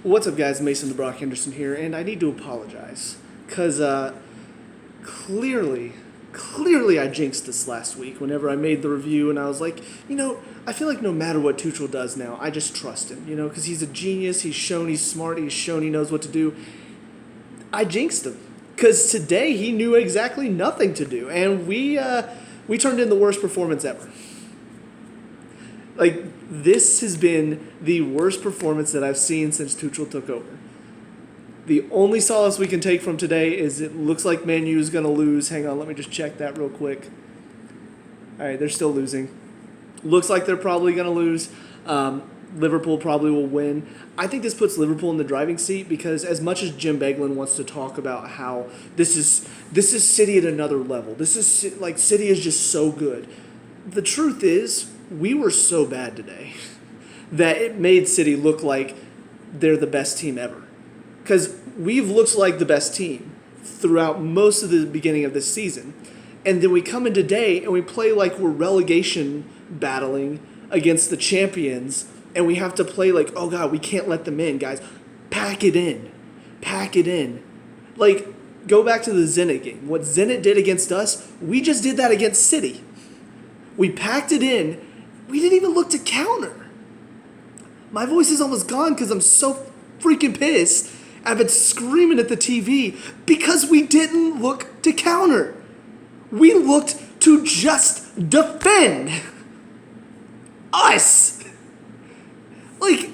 What's up, guys? Mason the Brock Henderson here, and I need to apologize because clearly I jinxed this last week whenever I made the review, and I was like, I feel like no matter what Tuchel does now, I just trust him, because he's a genius. He's shown he's smart. He's shown he knows what to do. I jinxed him because today he knew exactly nothing to do, and we turned in the worst performance ever. Like, this has been the worst performance that I've seen since Tuchel took over. The only solace we can take from today is it looks like Man U is going to lose. Hang on, let me just check that real quick. All right, they're still losing. Looks like they're probably going to lose. Liverpool probably will win. I think this puts Liverpool in the driving seat because as much as Jim Beglin wants to talk about how this is City at another level, this is like City is just so good. The truth is, we were so bad today that it made City look like they're the best team ever. Because we've looked like the best team throughout most of the beginning of this season. And then we come in today and we play like we're relegation battling against the champions. And we have to play like, oh God, we can't let them in, guys. Pack it in. Pack it in. Like, go back to the Zenit game. What Zenit did against us, we just did that against City. We packed it in. We didn't even look to counter. My voice is almost gone because I'm so freaking pissed. I've been screaming at the TV because we didn't look to counter. We looked to just defend us. Like,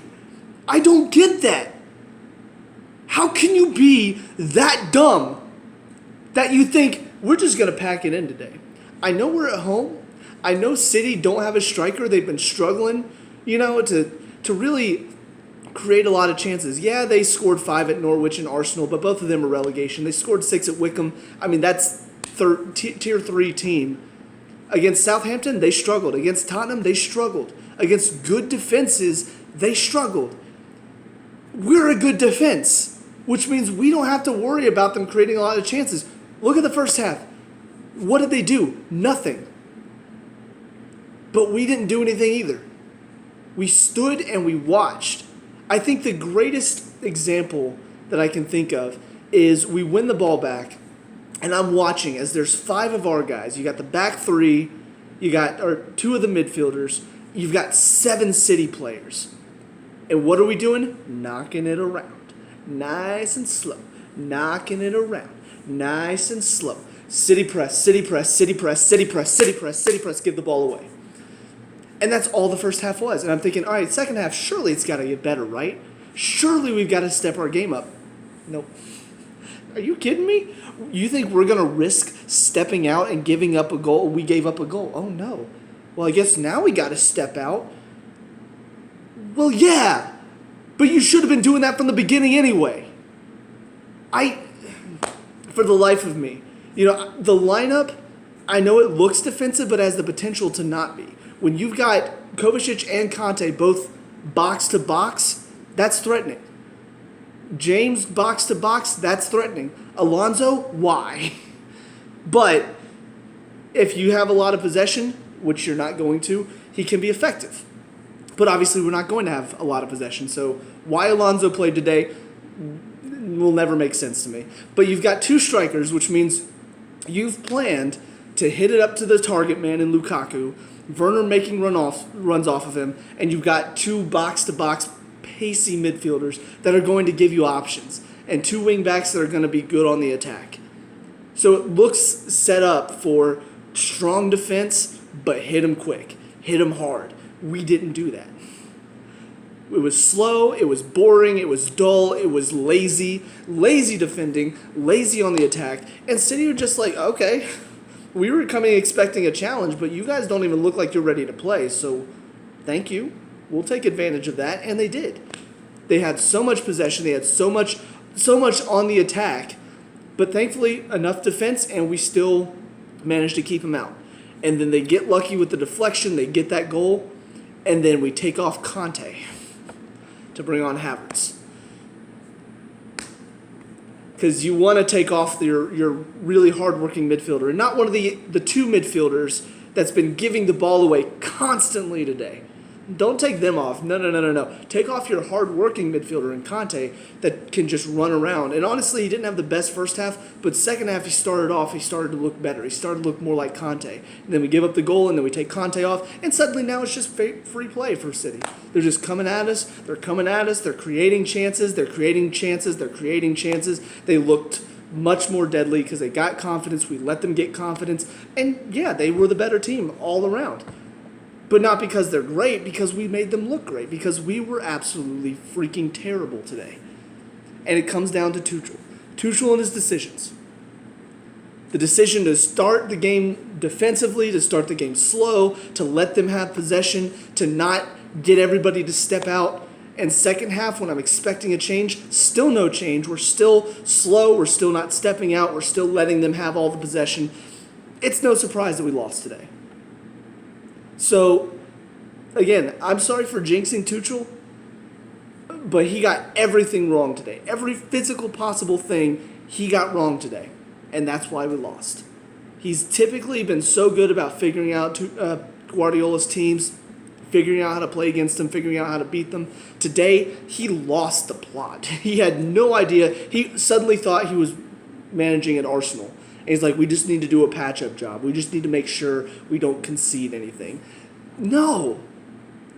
I don't get that. How can you be that dumb that you think we're just going to pack it in today? I know we're at home. I know City don't have a striker. They've been struggling, to really create a lot of chances. Yeah, they scored 5 at Norwich and Arsenal, but both of them are relegation. They scored 6 at Wickham. I mean, that's tier 3 team. Against Southampton, they struggled. Against Tottenham, they struggled. Against good defenses, they struggled. We're a good defense, which means we don't have to worry about them creating a lot of chances. Look at the first half. What did they do? Nothing. But we didn't do anything either. We stood and we watched. I think the greatest example that I can think of is we win the ball back, and I'm watching as there's 5 of our guys. You got the back 3, you got 2 of the midfielders, you've got 7 City players. And what are we doing? Knocking it around. Nice and slow. Knocking it around. Nice and slow. City press, City press, City press, City press, City press, City press, give the ball away. And that's all the first half was. And I'm thinking, all right, second half, surely it's got to get better, right? Surely we've got to step our game up. Nope. Are you kidding me? You think we're going to risk stepping out and giving up a goal? We gave up a goal. Oh, no. Well, I guess now we got to step out. Well, yeah. But you should have been doing that from the beginning anyway. For the life of me, the lineup, I know it looks defensive, but has the potential to not be. When you've got Kovacic and Conte both box to box, that's threatening. James box to box, that's threatening. Alonso, why? But if you have a lot of possession, which you're not going to, he can be effective. But obviously we're not going to have a lot of possession, so why Alonso played today will never make sense to me. But you've got 2 strikers, which means you've planned to hit it up to the target man in Lukaku, Werner making runs off of him, and you've got 2 box-to-box pacey midfielders that are going to give you options, and 2 wing-backs that are going to be good on the attack. So it looks set up for strong defense, but hit them quick, hit them hard. We didn't do that. It was slow, it was boring, it was dull, it was lazy defending, lazy on the attack, and City were just like, okay, we were coming expecting a challenge, but you guys don't even look like you're ready to play, so thank you. We'll take advantage of that, and they did. They had so much possession, they had so much on the attack, but thankfully enough defense, and we still managed to keep them out. And then they get lucky with the deflection, they get that goal, and then we take off Conte to bring on Havertz. Because you want to take off your really hardworking midfielder, and not one of the 2 midfielders that's been giving the ball away constantly today. Don't take them off. No. Take off your hard-working midfielder in Conte that can just run around. And honestly, he didn't have the best first half, but second half he started to look better. He started to look more like Conte. And then we give up the goal, and then we take Conte off, and suddenly now it's just free play for City. They're just coming at us. They're creating chances. They looked much more deadly because they got confidence. We let them get confidence. And, yeah, they were the better team all around. But not because they're great, because we made them look great, because we were absolutely freaking terrible today. And it comes down to Tuchel. Tuchel and his decisions. The decision to start the game defensively, to start the game slow, to let them have possession, to not get everybody to step out. And second half, when I'm expecting a change, still no change. We're still slow. We're still not stepping out. We're still letting them have all the possession. It's no surprise that we lost today. So, again, I'm sorry for jinxing Tuchel, but he got everything wrong today. Every physical possible thing he got wrong today, and that's why we lost. He's typically been so good about figuring out Guardiola's teams, figuring out how to play against them, figuring out how to beat them. Today, he lost the plot. He had no idea. He suddenly thought he was managing at Arsenal. And he's like, we just need to do a patch-up job. We just need to make sure we don't concede anything. No.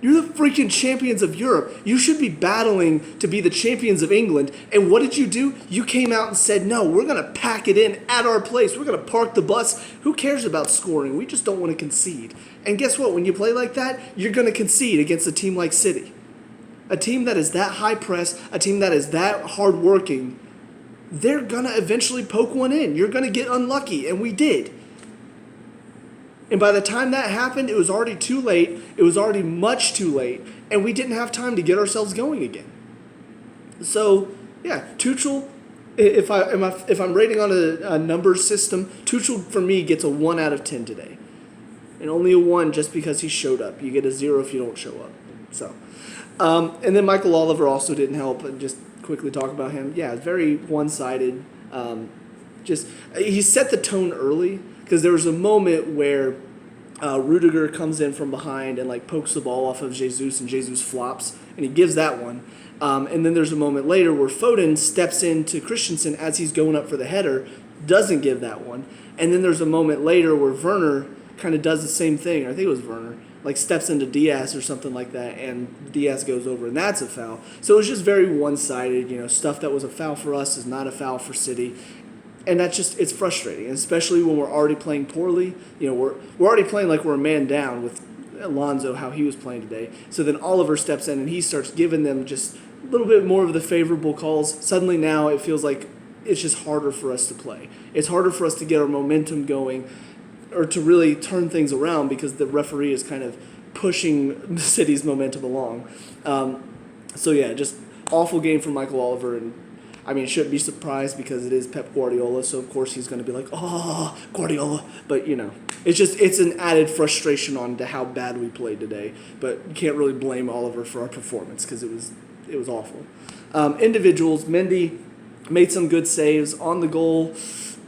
You're the freaking champions of Europe. You should be battling to be the champions of England. And what did you do? You came out and said, no, we're going to pack it in at our place. We're going to park the bus. Who cares about scoring? We just don't want to concede. And guess what? When you play like that, you're going to concede against a team like City. A team that is that high press, a team that is that hardworking, they're going to eventually poke one in. You're going to get unlucky, and we did. And by the time that happened, it was already too late. It was already much too late, and we didn't have time to get ourselves going again. So, yeah, Tuchel, if I'm rating on a numbers system, Tuchel, for me, gets a 1 out of 10 today. And only a 1 just because he showed up. You get a 0 if you don't show up. So, and then Michael Oliver also didn't help. And just quickly talk about him. Yeah, very one-sided. He set the tone early because there was a moment where Rudiger comes in from behind and like pokes the ball off of Jesus, and Jesus flops, and he gives that one. And then there's a moment later where Foden steps into Christensen as he's going up for the header, doesn't give that one. And then there's a moment later where Werner kind of does the same thing. I think it was Werner. Like steps into Diaz or something like that, and Diaz goes over, and that's a foul. So it was just very one-sided. Stuff that was a foul for us is not a foul for City, and that's just, it's frustrating, especially when we're already playing poorly. We're already playing like we're a man down with Alonso, how he was playing today. So then Oliver steps in, and he starts giving them just a little bit more of the favorable calls. Suddenly now it feels like it's just harder for us to play. It's harder for us to get our momentum going, or to really turn things around, because the referee is kind of pushing the City's momentum along. So yeah, just awful game from Michael Oliver, and I mean, shouldn't be surprised because it is Pep Guardiola, so of course he's going to be like, oh, Guardiola. But, it's an added frustration on to how bad we played today. But you can't really blame Oliver for our performance because it was awful. Individuals, Mendy made some good saves on the goal.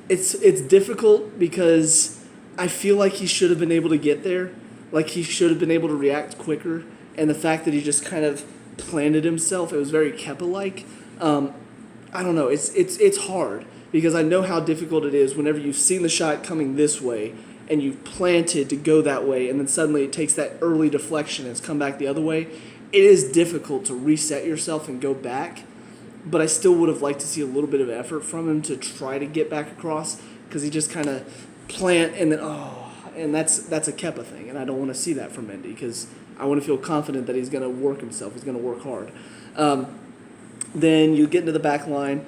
It's difficult because I feel like he should have been able to get there. Like he should have been able to react quicker. And the fact that he just kind of planted himself, it was very Kepa-like. I don't know. It's hard because I know how difficult it is whenever you've seen the shot coming this way and you've planted to go that way, and then suddenly it takes that early deflection and it's come back the other way. It is difficult to reset yourself and go back, but I still would have liked to see a little bit of effort from him to try to get back across, because he just kind of plant and then and that's a Kepa thing, and I don't want to see that from Mendy because I want to feel confident that he's going to work himself. He's going to work hard. Then you get into the back line.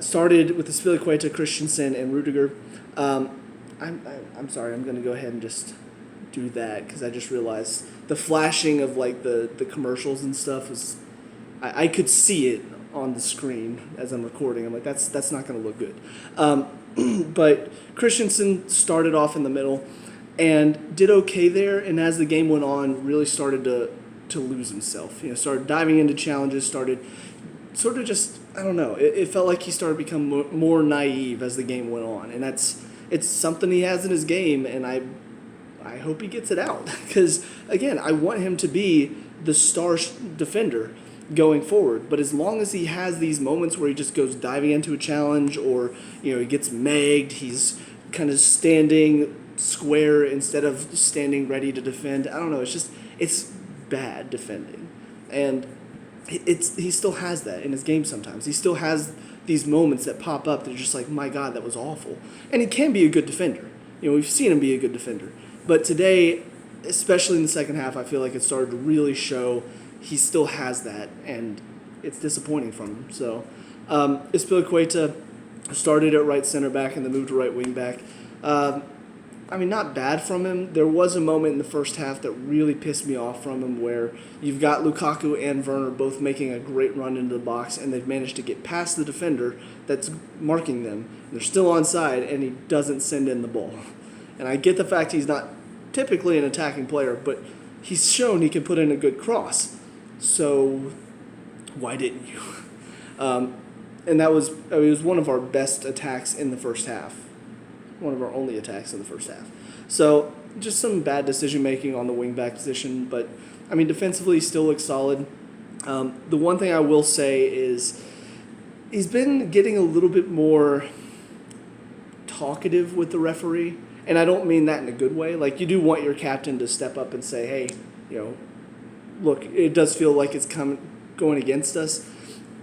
Started with the Spilicueta, Christensen, and Rudiger. I'm sorry. I'm going to go ahead and just do that because I just realized the flashing of like the commercials and stuff was. I could see it on the screen as I'm recording. I'm like, that's not going to look good. But Christensen started off in the middle and did okay there. And as the game went on, really started to lose himself. Started diving into challenges. Started sort of just, I don't know, it felt like he started to become more naive as the game went on. And it's something he has in his game, and I hope he gets it out because, again, I want him to be the star defender going forward. But as long as he has these moments where he just goes diving into a challenge or, he gets megged, he's kind of standing square instead of standing ready to defend. I don't know. It's bad defending. And he still has that in his game sometimes. He still has these moments that pop up that are just like, my God, that was awful. And he can be a good defender. We've seen him be a good defender. But today, especially in the second half, I feel like it started to really show he still has that, and it's disappointing from him. So, Azpilicueta started at right center back and then moved to right wing back. Not bad from him. There was a moment in the first half that really pissed me off from him where you've got Lukaku and Werner both making a great run into the box, and they've managed to get past the defender that's marking them. They're still onside, and he doesn't send in the ball. And I get the fact he's not typically an attacking player, but he's shown he can put in a good cross. So why didn't you? And it was one of our best attacks in the first half. One of our only attacks in the first half. So just some bad decision-making on the wing-back position, but, defensively he still looks solid. The one thing I will say is he's been getting a little bit more talkative with the referee, and I don't mean that in a good way. Like, you do want your captain to step up and say, hey, look, it does feel like it's going against us,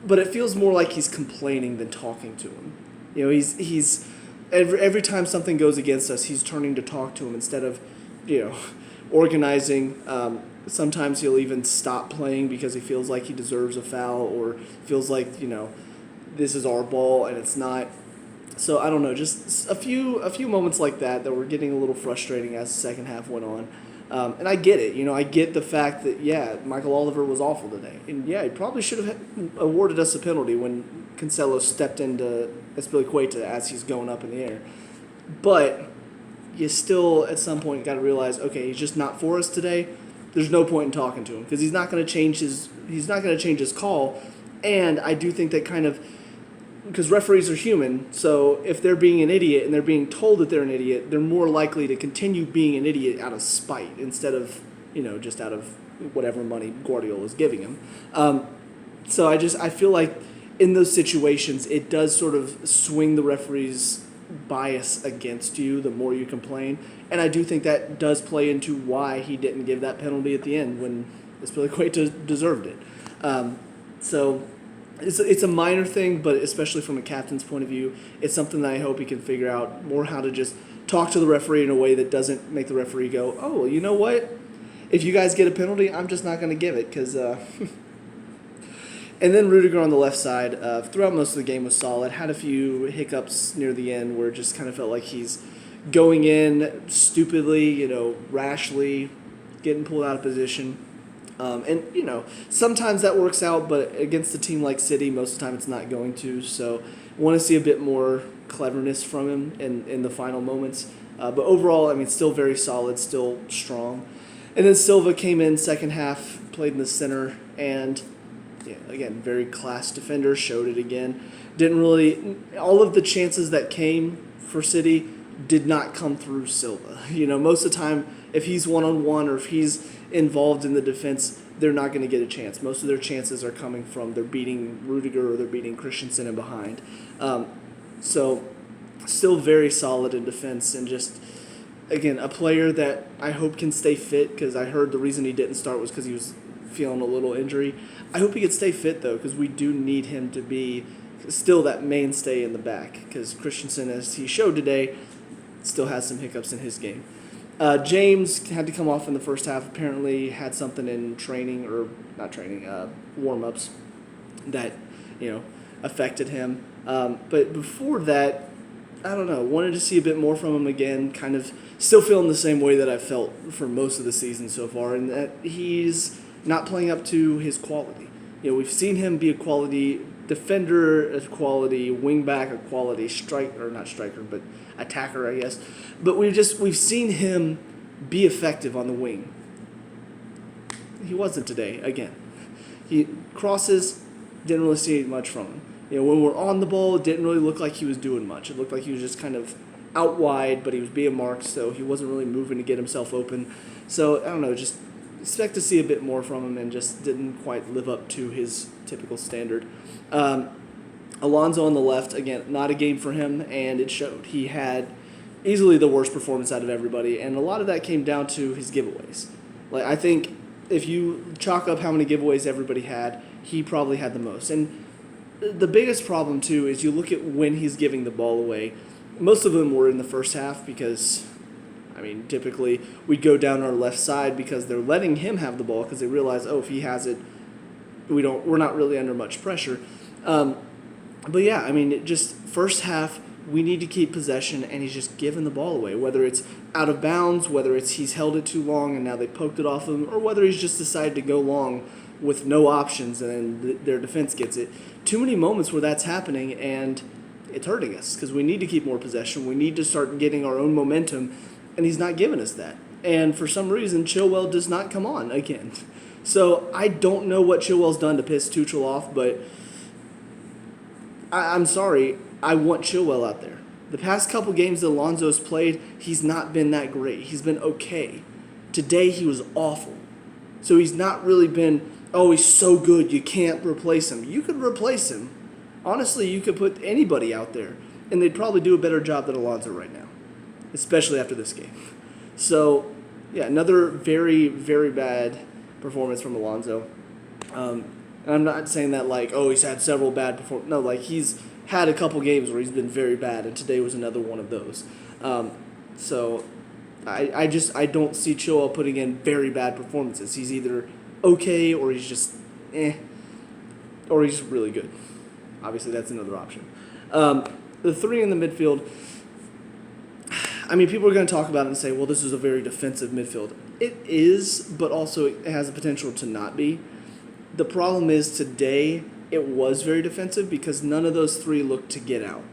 but it feels more like he's complaining than talking to him. He's every time something goes against us, he's turning to talk to him instead of, organizing. Sometimes he'll even stop playing because he feels like he deserves a foul or feels like, this is our ball and it's not. So I don't know, just a few moments like that were getting a little frustrating as the second half went on. And I get it. I get the fact that, Michael Oliver was awful today. And, he probably should have awarded us a penalty when Cancelo stepped into Azpilicueta as he's going up in the air. But you still, at some point, got to realize, okay, he's just not for us today. There's no point in talking to him because he's not going to change his call. And I do think that because referees are human, so if they're being an idiot and they're being told that they're an idiot, they're more likely to continue being an idiot out of spite instead of, just out of whatever money Guardiola is giving him. So I feel like in those situations, it does sort of swing the referee's bias against you the more you complain. And I do think that does play into why he didn't give that penalty at the end when Azpilicueta deserved it. So it's a minor thing, but especially from a captain's point of view, it's something that I hope he can figure out more how to just talk to the referee in a way that doesn't make the referee go, oh, well, you know what? If you guys get a penalty, I'm just not going to give it because And then Rudiger on the left side, throughout most of the game was solid. Had a few hiccups near the end where it just kind of felt like he's going in stupidly, rashly, getting pulled out of position. And sometimes that works out, but against a team like City, most of the time it's not going to. So I want to see a bit more cleverness from him in the final moments. But overall, still very solid, still strong. And then Silva came in second half, played in the center, and again, very class defender, showed it again. All of the chances that came for City did not come through Silva. Most of the time, if he's one-on-one or if he's involved in the defense, they're not going to get a chance. Most of their chances are coming from they're beating Rudiger or they're beating Christensen in behind. So still very solid in defense and just, again, a player that I hope can stay fit because I heard the reason he didn't start was because he was feeling a little injury. I hope he can stay fit, though, because we do need him to be still that mainstay in the back because Christensen, as he showed today, still has some hiccups in his game. James had to come off in the first half. Apparently had something in warm-ups that, affected him. But before that, I don't know, wanted to see a bit more from him again, kind of still feeling the same way that I felt for most of the season so far, and that he's not playing up to his quality. We've seen him be a quality defender, a quality wingback, a quality attacker, I guess. But we've seen him be effective on the wing. He wasn't today, again. He crosses, didn't really see much from him. When we're on the ball, it didn't really look like he was doing much. It looked like he was just kind of out wide, but he was being marked, so he wasn't really moving to get himself open. So, I don't know, just expect to see a bit more from him and just didn't quite live up to his typical standard. Alonso on the left, again, not a game for him, and it showed. He had easily the worst performance out of everybody, and a lot of that came down to his giveaways. Like, I think if you chalk up how many giveaways everybody had, he probably had the most. And the biggest problem, too, is you look at when he's giving the ball away. Most of them were in the first half because, I mean, typically we'd go down our left side because they're letting him have the ball because they realize, oh, if he has it, we're not really under much pressure. But yeah, I mean, just first half, we need to keep possession, and he's just giving the ball away, whether it's out of bounds, whether it's he's held it too long and now they poked it off him, or whether he's just decided to go long with no options and then their defense gets it. Too many moments where that's happening, and it's hurting us because we need to keep more possession. We need to start getting our own momentum, and he's not giving us that. And for some reason, Chilwell does not come on again. So I don't know what Chilwell's done to piss Tuchel off, but I'm sorry. I want Chilwell out there. The past couple games that Alonso's played, he's not been that great. He's been okay. Today, he was awful. So he's not really been, oh, he's so good, you can't replace him. You could replace him. Honestly, you could put anybody out there, and they'd probably do a better job than Alonso right now, especially after this game. So, yeah, another very, very bad performance from Alonso. And I'm not saying that like, oh, he's had several bad performances. No, like he's had a couple games where he's been very bad, and today was another one of those. So I don't see Chilwell putting in very bad performances. He's either okay or he's just or he's really good. Obviously, that's another option. The three in the midfield, I mean, people are going to talk about it and say, well, this is a very defensive midfield. It is, but also it has the potential to not be. The problem is today it was very defensive because none of those three looked to get out.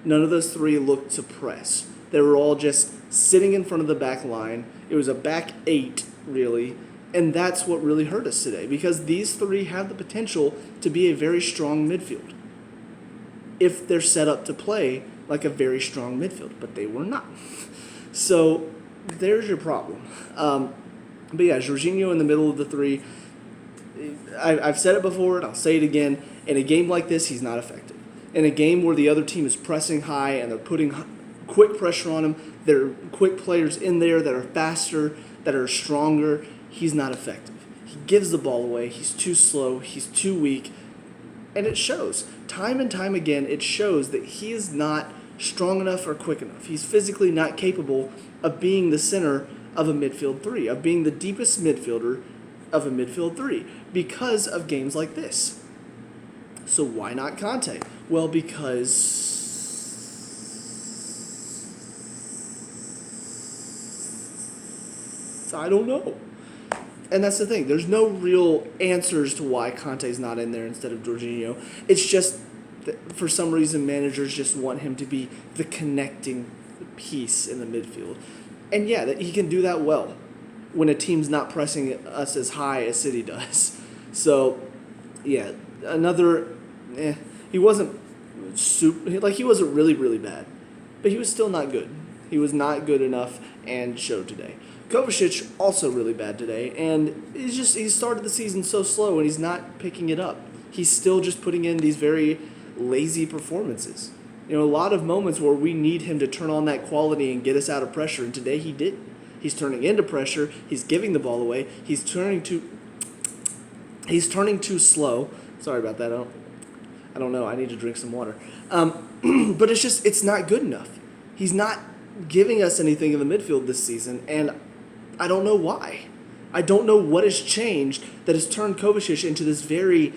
None of those three looked to press. They were all just sitting in front of the back line. It was a back eight, really, and that's what really hurt us today because these three have the potential to be a very strong midfield if they're set up to play like a very strong midfield, but they were not. So there's your problem. But yeah, Jorginho in the middle of the three, I've said it before and I'll say it again. In a game like this, he's not effective. In a game where the other team is pressing high and they're putting quick pressure on him, there are quick players in there that are faster, that are stronger, he's not effective. He gives the ball away. He's too slow. He's too weak. And it shows. Time and time again, it shows that he is not strong enough or quick enough. He's physically not capable of being the center of a midfield three, of being the deepest midfielder of a midfield three, because of games like this. So why not Conte? Well, because I don't know. And that's the thing. There's no real answers to why Conte's not in there instead of Jorginho. It's just that for some reason managers just want him to be the connecting piece in the midfield. And yeah, that he can do that well when a team's not pressing us as high as City does. So, yeah, he wasn't he wasn't really, really bad. But he was still not good. He was not good enough and showed today. Kovacic also really bad today, and he started the season so slow and he's not picking it up. He's still just putting in these very lazy performances. A lot of moments where we need him to turn on that quality and get us out of pressure, and today he didn't. He's turning into pressure, he's giving the ball away, he's turning too slow. Sorry about that. I don't know. I need to drink some water. But it's not good enough. He's not giving us anything in the midfield this season, and I don't know why. I don't know what has changed that has turned Kovacic into this very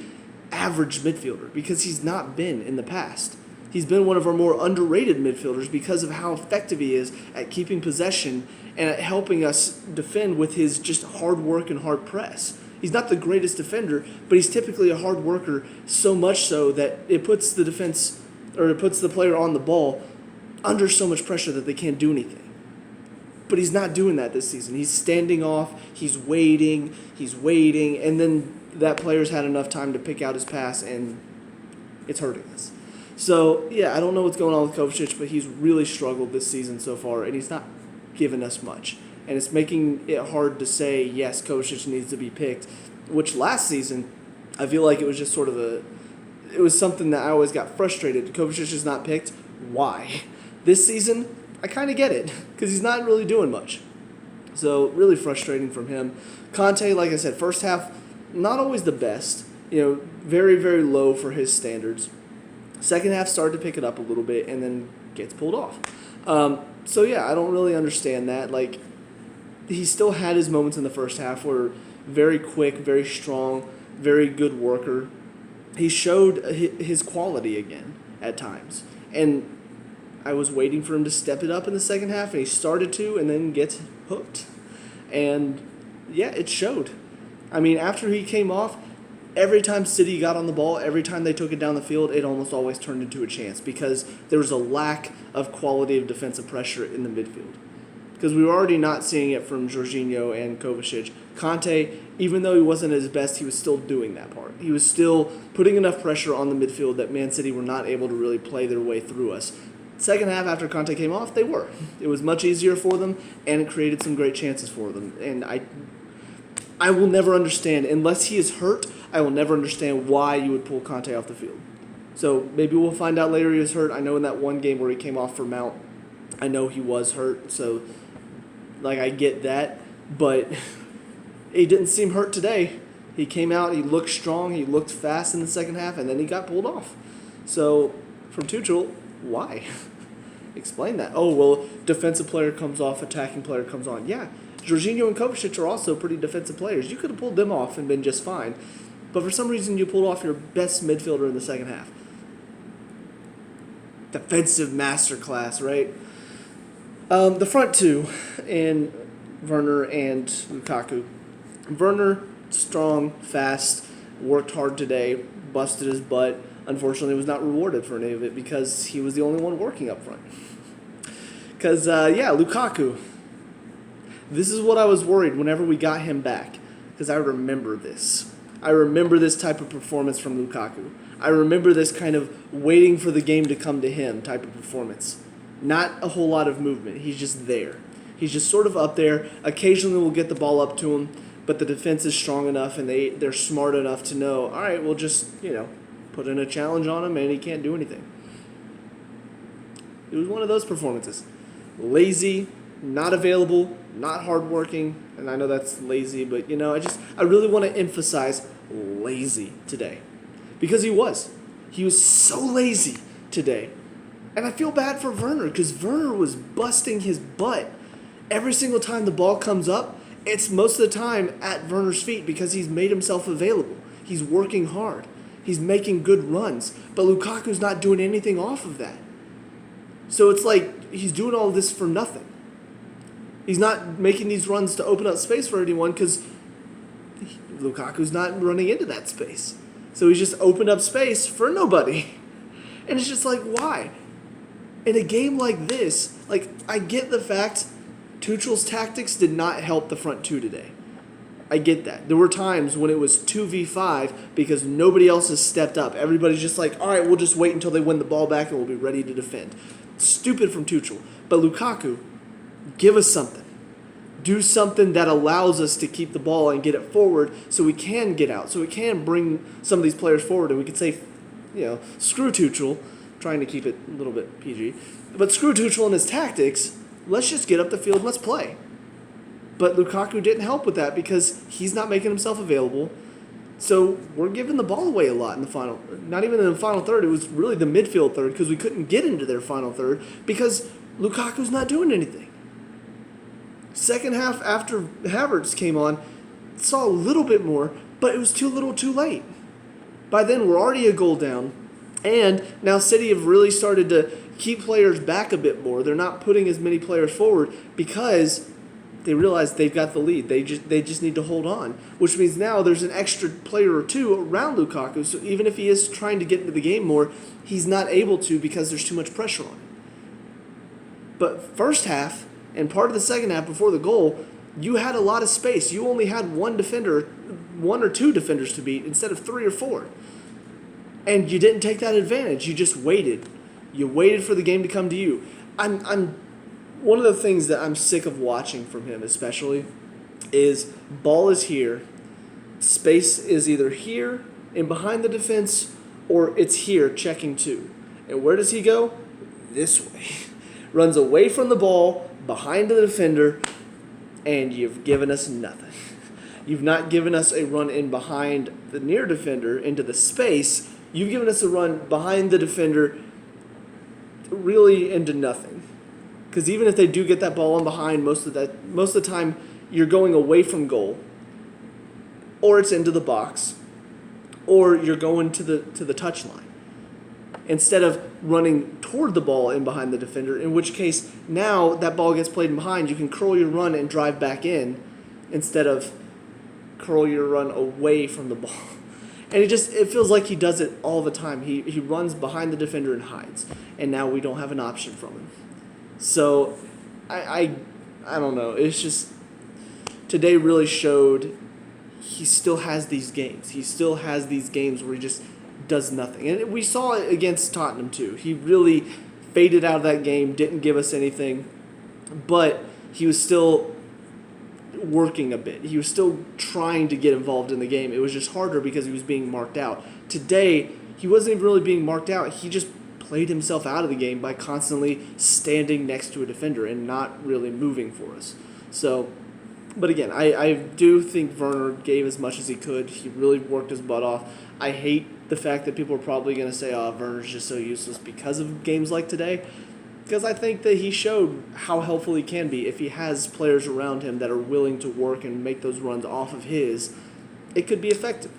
average midfielder, because he's not been in the past. He's been one of our more underrated midfielders because of how effective he is at keeping possession and at helping us defend with his just hard work and hard press. He's not the greatest defender, but he's typically a hard worker, so much so that it puts the player on the ball under so much pressure that they can't do anything. But he's not doing that this season. He's standing off, he's waiting, and then that player's had enough time to pick out his pass, and it's hurting us. So, yeah, I don't know what's going on with Kovacic, but he's really struggled this season so far, and he's not given us much. And it's making it hard to say, yes, Kovacic needs to be picked, which last season, I feel like it was just sort of it was something that I always got frustrated. Kovacic is not picked. Why? This season, I kind of get it, because he's not really doing much. So, really frustrating from him. Conte, like I said, first half, not always the best. Very, very low for his standards. Second half started to pick it up a little bit and then gets pulled off. So, yeah, I don't really understand that. Like, he still had his moments in the first half where very quick, very strong, very good worker. He showed his quality again at times. And I was waiting for him to step it up in the second half, and he started to and then gets hooked. And, yeah, it showed. I mean, after he came off, every time City got on the ball, every time they took it down the field, it almost always turned into a chance because there was a lack of quality of defensive pressure in the midfield. Because we were already not seeing it from Jorginho and Kovacic. Conte, even though he wasn't at his best, he was still doing that part. He was still putting enough pressure on the midfield that Man City were not able to really play their way through us. Second half, after Conte came off, they were. It was much easier for them, and it created some great chances for them. And I will never understand, unless he is hurt, I will never understand why you would pull Conte off the field. So maybe we'll find out later he was hurt. I know in that one game where he came off for Mount, I know he was hurt. So, I get that. But he didn't seem hurt today. He came out, he looked strong, he looked fast in the second half, and then he got pulled off. So, from Tuchel, why? Explain that. Oh, well, defensive player comes off, attacking player comes on. Yeah, Jorginho and Kovacic are also pretty defensive players. You could have pulled them off and been just fine. But for some reason, you pulled off your best midfielder in the second half. Defensive masterclass, right? The front two, in Werner and Lukaku. Werner, strong, fast, worked hard today, busted his butt. Unfortunately, was not rewarded for any of it because he was the only one working up front. Because, Lukaku. This is what I was worried whenever we got him back. Because I remember this. I remember this type of performance from Lukaku. I remember this kind of waiting for the game to come to him type of performance. Not a whole lot of movement. He's just there. He's just sort of up there. Occasionally we'll get the ball up to him, but the defense is strong enough and they're smart enough to know, all right, we'll just, put in a challenge on him and he can't do anything. It was one of those performances. Lazy, not available, not hardworking, and I know that's lazy, but I really want to emphasize lazy today. Because he was. He was so lazy today. And I feel bad for Werner because Werner was busting his butt. Every single time the ball comes up, it's most of the time at Werner's feet because he's made himself available. He's working hard. He's making good runs. But Lukaku's not doing anything off of that. So it's like he's doing all this for nothing. He's not making these runs to open up space for anyone because Lukaku's not running into that space. So he's just opened up space for nobody. And it's just like, why? In a game like this, I get the fact Tuchel's tactics did not help the front two today. I get that. There were times when it was 2v5 because nobody else has stepped up. Everybody's just like, all right, we'll just wait until they win the ball back and we'll be ready to defend. Stupid from Tuchel. But Lukaku, give us something. Do something that allows us to keep the ball and get it forward so we can get out, so we can bring some of these players forward and we can say, screw Tuchel, trying to keep it a little bit PG, but screw Tuchel and his tactics, let's just get up the field and let's play. But Lukaku didn't help with that because he's not making himself available. So we're giving the ball away a lot in the final. Not even in the final third. It was really the midfield third because we couldn't get into their final third because Lukaku's not doing anything. Second half after Havertz came on, saw a little bit more, but it was too little too late. By then we're already a goal down. And now City have really started to keep players back a bit more. They're not putting as many players forward because they realize they've got the lead. They just need to hold on, which means now there's an extra player or two around Lukaku. So even if he is trying to get into the game more, he's not able to because there's too much pressure on him. But first half and part of the second half before the goal, you had a lot of space. You only had one or two defenders to beat instead of 3 or 4. and you didn't take that advantage. You just waited. You waited for the game to come to you. I'm one of the things that I'm sick of watching from him, especially, is ball is here, space is either here and behind the defense, or it's here checking two. And where does he go? This way. Runs away from the ball, behind the defender, and you've given us nothing. You've not given us a run in behind the near defender into the space. You've given us a run behind the defender really into nothing. Because even if they do get that ball in behind, most of the time you're going away from goal, or it's into the box, or you're going to the touchline, instead of running toward the ball in behind the defender, in which case now that ball gets played in behind, you can curl your run and drive back in instead of curl your run away from the ball. And it feels like he does it all the time. He runs behind the defender and hides, and now we don't have an option from him. So I don't know. It's just today really showed he still has these games. He still has these games where he just does nothing. And we saw it against Tottenham too. He really faded out of that game, didn't give us anything, but he was still working a bit. He was still trying to get involved in the game. It was just harder because he was being marked out. Today, he wasn't even really being marked out. He just played himself out of the game by constantly standing next to a defender and not really moving for us. So, but again, I do think Werner gave as much as he could. He really worked his butt off. I hate the fact that people are probably going to say, oh, Werner's just so useless because of games like today. Because I think that he showed how helpful he can be if he has players around him that are willing to work and make those runs off of his. It could be effective.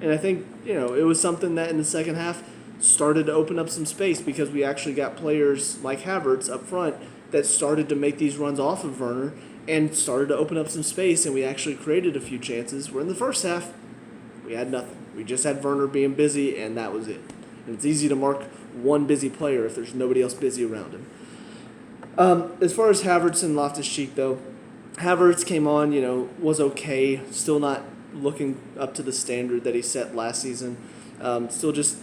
And I think, it was something that in the second half started to open up some space because we actually got players like Havertz up front that started to make these runs off of Werner and started to open up some space, and we actually created a few chances where in the first half we had nothing. We just had Werner being busy, and that was it. And it's easy to mark one busy player if there's nobody else busy around him. As far as Havertz and Loftus-Cheek, though, Havertz came on, was okay, still not looking up to the standard that he set last season. Still just,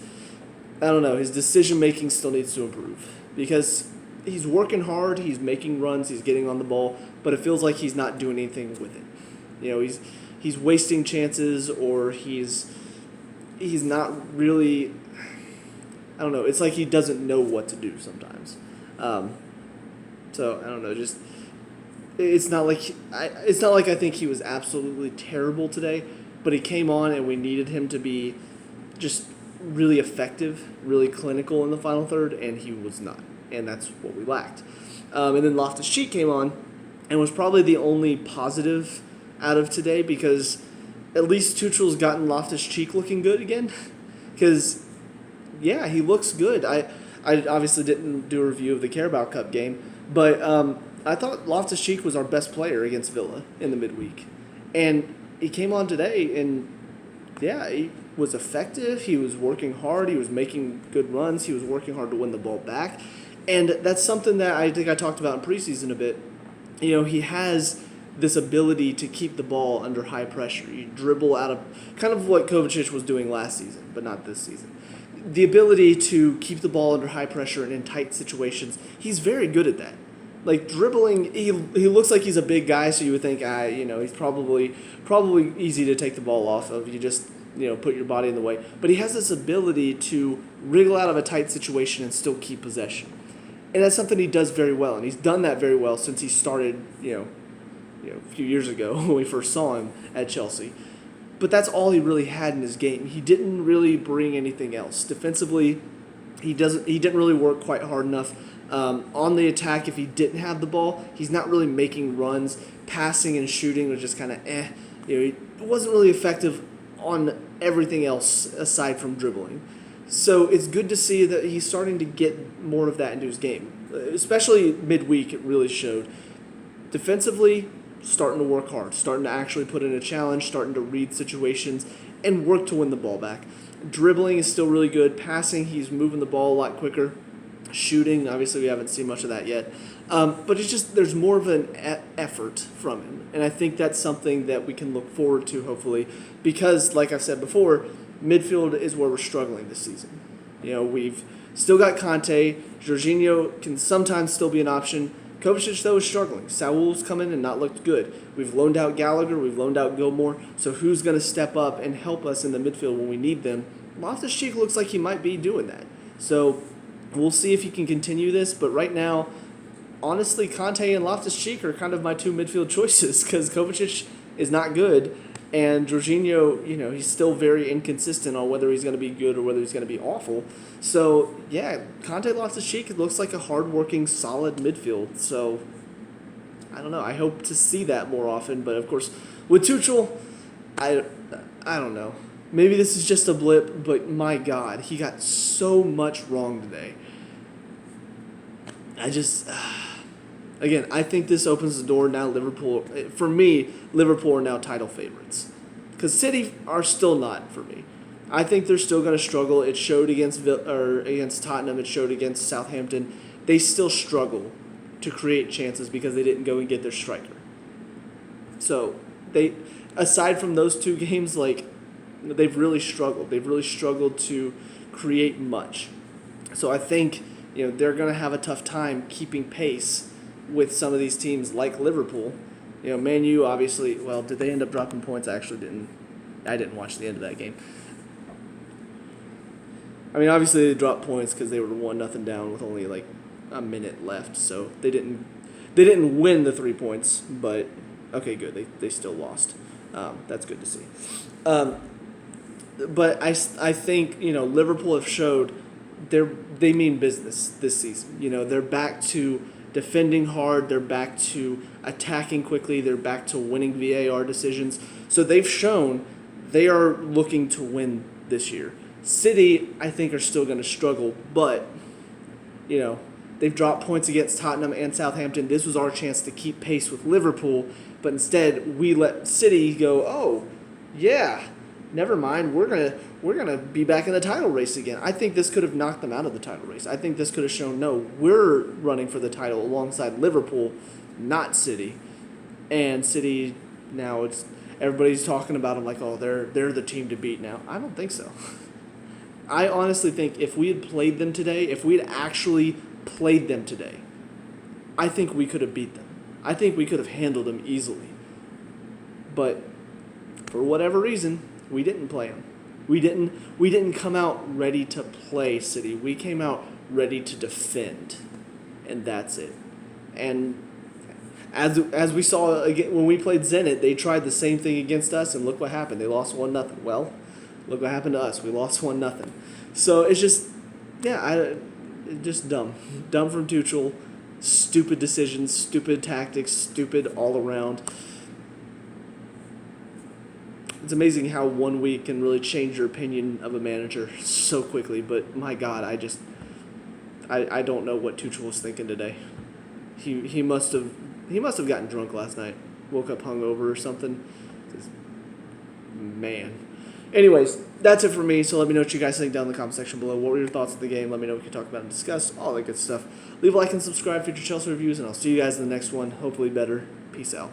I don't know, his decision-making still needs to improve because he's working hard, he's making runs, he's getting on the ball, but it feels like he's not doing anything with it. He's wasting chances, or he's not really, I don't know, it's like he doesn't know what to do sometimes. So I don't know, just it's not like I think he was absolutely terrible today, but he came on and we needed him to be just really effective, really clinical in the final third, and he was not, and that's what we lacked. And then Loftus-Cheek came on and was probably the only positive out of today because at least Tuchel's gotten Loftus-Cheek looking good again. Because, yeah, he looks good. I obviously didn't do a review of the Carabao Cup game, but I thought Loftus-Cheek was our best player against Villa in the midweek. And he came on today, and, yeah, he was effective. He was working hard. He was making good runs. He was working hard to win the ball back. And that's something that I think I talked about in preseason a bit. He has this ability to keep the ball under high pressure. You dribble out of kind of what Kovacic was doing last season, but not this season. The ability to keep the ball under high pressure and in tight situations, he's very good at that. Like dribbling, he looks like he's a big guy, so you would think, he's probably easy to take the ball off of. You just, put your body in the way. But he has this ability to wriggle out of a tight situation and still keep possession. And that's something he does very well, and he's done that very well since he started, a few years ago when we first saw him at Chelsea. But that's all he really had in his game. He didn't really bring anything else. Defensively, he didn't really work quite hard enough. On the attack, if he didn't have the ball, he's not really making runs. Passing and shooting was just kind of he wasn't really effective on everything else aside from dribbling. So it's good to see that he's starting to get more of that into his game. Especially midweek, it really showed. Defensively, starting to work hard, starting to actually put in a challenge, starting to read situations, and work to win the ball back. Dribbling is still really good. Passing, he's moving the ball a lot quicker. Shooting, obviously we haven't seen much of that yet. But it's just there's more of an effort from him. And I think that's something that we can look forward to, hopefully, because, like I've said before, midfield is where we're struggling this season. We've still got Conte. Jorginho can sometimes still be an option. Kovacic, though, is struggling. Saul's come in and not looked good. We've loaned out Gallagher. We've loaned out Gilmore. So who's going to step up and help us in the midfield when we need them? Loftus-Cheek looks like he might be doing that. So we'll see if he can continue this. But right now, honestly, Conte and Loftus-Cheek are kind of my two midfield choices because Kovacic is not good. And Jorginho, he's still very inconsistent on whether he's going to be good or whether he's going to be awful. So, yeah, Conte Loftus-Cheek, it looks like a hard-working, solid midfield. So, I don't know. I hope to see that more often. But, of course, with Tuchel, I don't know. Maybe this is just a blip, but my God, he got so much wrong today. Again, I think this opens the door now. Liverpool, for me, Liverpool are now title favorites. Because City are still not for me. I think they're still going to struggle. It showed against Tottenham. It showed against Southampton. They still struggle to create chances because they didn't go and get their striker. So, aside from those two games, they've really struggled. They've really struggled to create much. So I think they're going to have a tough time keeping pace with some of these teams like Liverpool. Man U obviously, did they end up dropping points? I didn't watch the end of that game. I mean, obviously they dropped points because they were 1-0 down with only a minute left. So they didn't win the 3 points, but okay, good. They still lost. That's good to see. But I think Liverpool have showed they mean business this season. They're back to defending hard. They're back to attacking quickly. They're back to winning VAR decisions. So they've shown they are looking to win this year. City, I think, are still going to struggle, but they've dropped points against Tottenham and Southampton. This was our chance to keep pace with Liverpool, but instead we let City go, oh, yeah, never mind, we're gonna be back in the title race again. I think this could have knocked them out of the title race. I think this could have shown, no, we're running for the title alongside Liverpool, not City. And City, now everybody's talking about them like, oh, they're the team to beat now. I don't think so. I honestly think if we had played them today, if we had actually played them today, I think we could have beat them. I think we could have handled them easily. But for whatever reason, we didn't play them. We didn't come out ready to play City. We came out ready to defend, and that's it. And as we saw again, when we played Zenit, they tried the same thing against us, and look what happened. They lost 1-0. Well, look what happened to us. We lost 1-0. So it's just, just dumb. Dumb from Tuchel. Stupid decisions, stupid tactics, stupid all around. It's amazing how 1 week can really change your opinion of a manager so quickly. But my God, I don't know what Tuchel was thinking today. He must have gotten drunk last night. Woke up hungover or something. Man. Anyways, that's it for me. So let me know what you guys think down in the comment section below. What were your thoughts on the game? Let me know what we can talk about and discuss. All that good stuff. Leave a like and subscribe for future Chelsea reviews, and I'll see you guys in the next one. Hopefully better. Peace out.